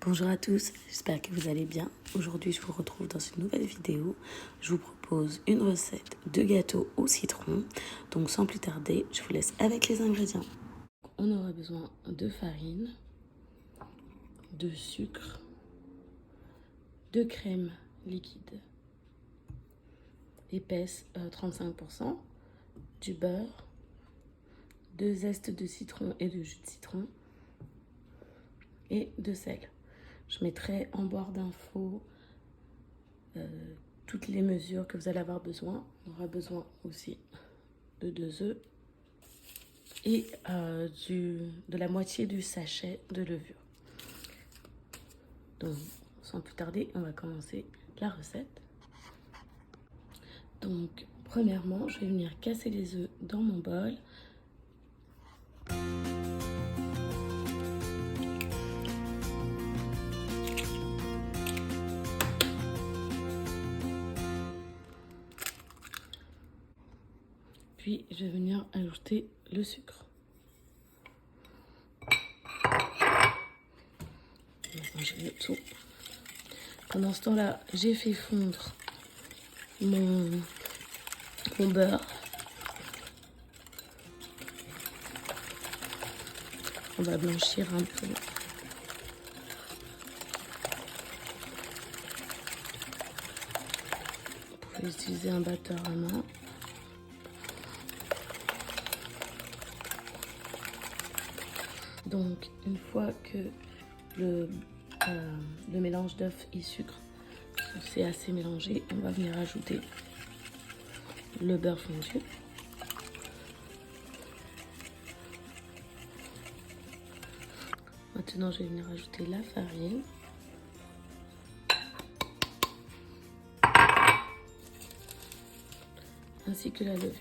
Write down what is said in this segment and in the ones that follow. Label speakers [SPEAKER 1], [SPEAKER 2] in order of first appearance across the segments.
[SPEAKER 1] Bonjour à tous, j'espère que vous allez bien. Aujourd'hui, je vous retrouve dans une nouvelle vidéo. Je vous propose une recette de gâteau au citron. Donc sans plus tarder, je vous laisse avec les ingrédients. On aura besoin de farine, de sucre, de crème liquide, épaisse 35%, du beurre, de zeste de citron et de jus de citron et de sel. Je mettrai en barre d'infos toutes les mesures que vous allez avoir besoin. On aura besoin aussi de 2 œufs et de la moitié du sachet de levure. Donc, sans plus tarder, on va commencer la recette. Donc, premièrement, je vais venir casser les œufs dans mon bol. Puis, je vais venir ajouter le sucre. Je mets tout. Pendant ce temps-là, j'ai fait fondre mon beurre. On va blanchir un peu. Vous pouvez utiliser un batteur à main. Donc, une fois que le mélange d'œufs et sucre c'est assez mélangé, on va venir ajouter le beurre fondu. Maintenant, je vais venir ajouter la farine. Ainsi que la levure.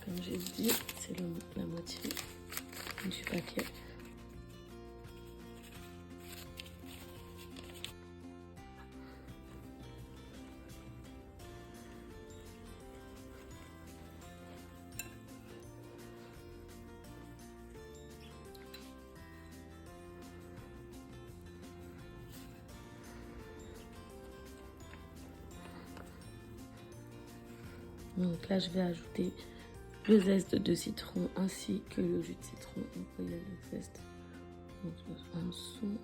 [SPEAKER 1] Comme j'ai dit, c'est la moitié du paquet. Donc là, je vais ajouter le zeste de citron ainsi que le jus de citron. Donc il y a le zeste en dessous.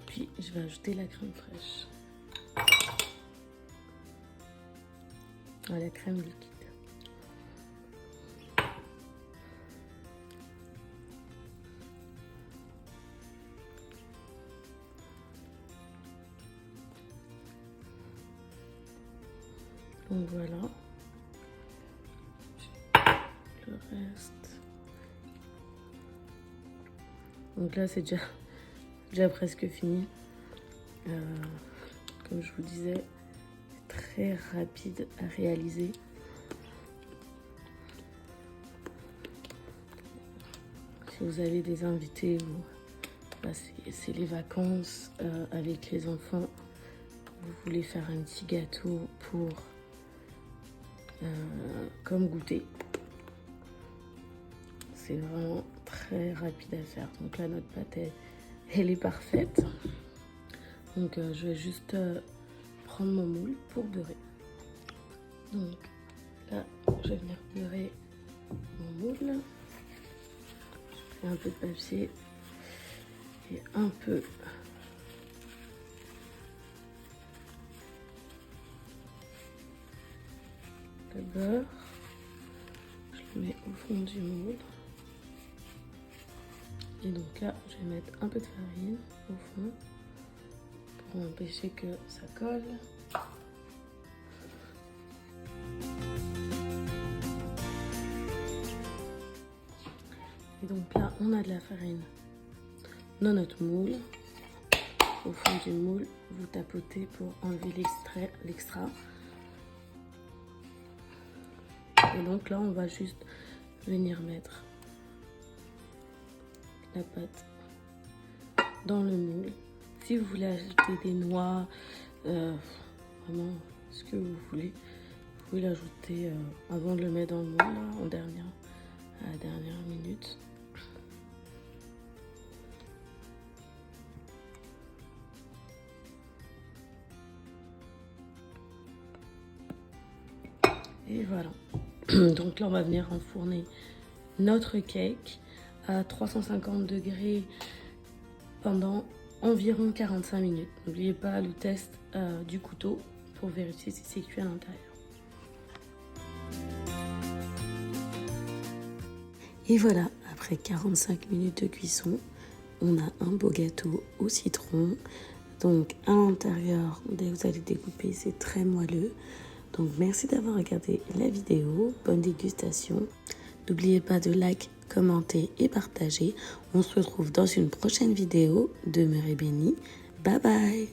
[SPEAKER 1] Puis je vais ajouter la crème fraîche. La crème liquide. Donc voilà. Le reste. Donc là c'est déjà presque fini. Comme je vous disais, très rapide à réaliser. Si vous avez des invités ou c'est les vacances avec les enfants, vous voulez faire un petit gâteau pour comme goûter, c'est vraiment très rapide à faire. Donc là notre pâte elle est parfaite. Donc je vais juste prendre mon moule pour beurrer. Donc là je vais venir beurrer mon moule. Je fais un peu de papier et un peu de beurre. Je le mets au fond du moule. Et donc là je vais mettre un peu de farine au fond pour empêcher que ça colle. Et donc là, on a de la farine dans notre moule. au fond du moule, vous tapotez pour enlever l'extra. Et donc là, on va juste venir mettre la pâte dans le moule. Si vous voulez ajouter des noix, vraiment ce que vous voulez, vous pouvez l'ajouter avant de le mettre dans le moule, là, à la dernière minute. Et voilà. Donc là, on va venir enfourner notre cake à 350 degrés pendant environ 45 minutes. N'oubliez pas le test du couteau pour vérifier si c'est cuit à l'intérieur. Et voilà, après 45 minutes de cuisson, on a un beau gâteau au citron. Donc à l'intérieur, dès que vous allez découper, c'est très moelleux. Donc merci d'avoir regardé la vidéo, bonne dégustation. N'oubliez pas de like, commenter et partager. On se retrouve dans une prochaine vidéo. Demeurez bénis. Bye bye.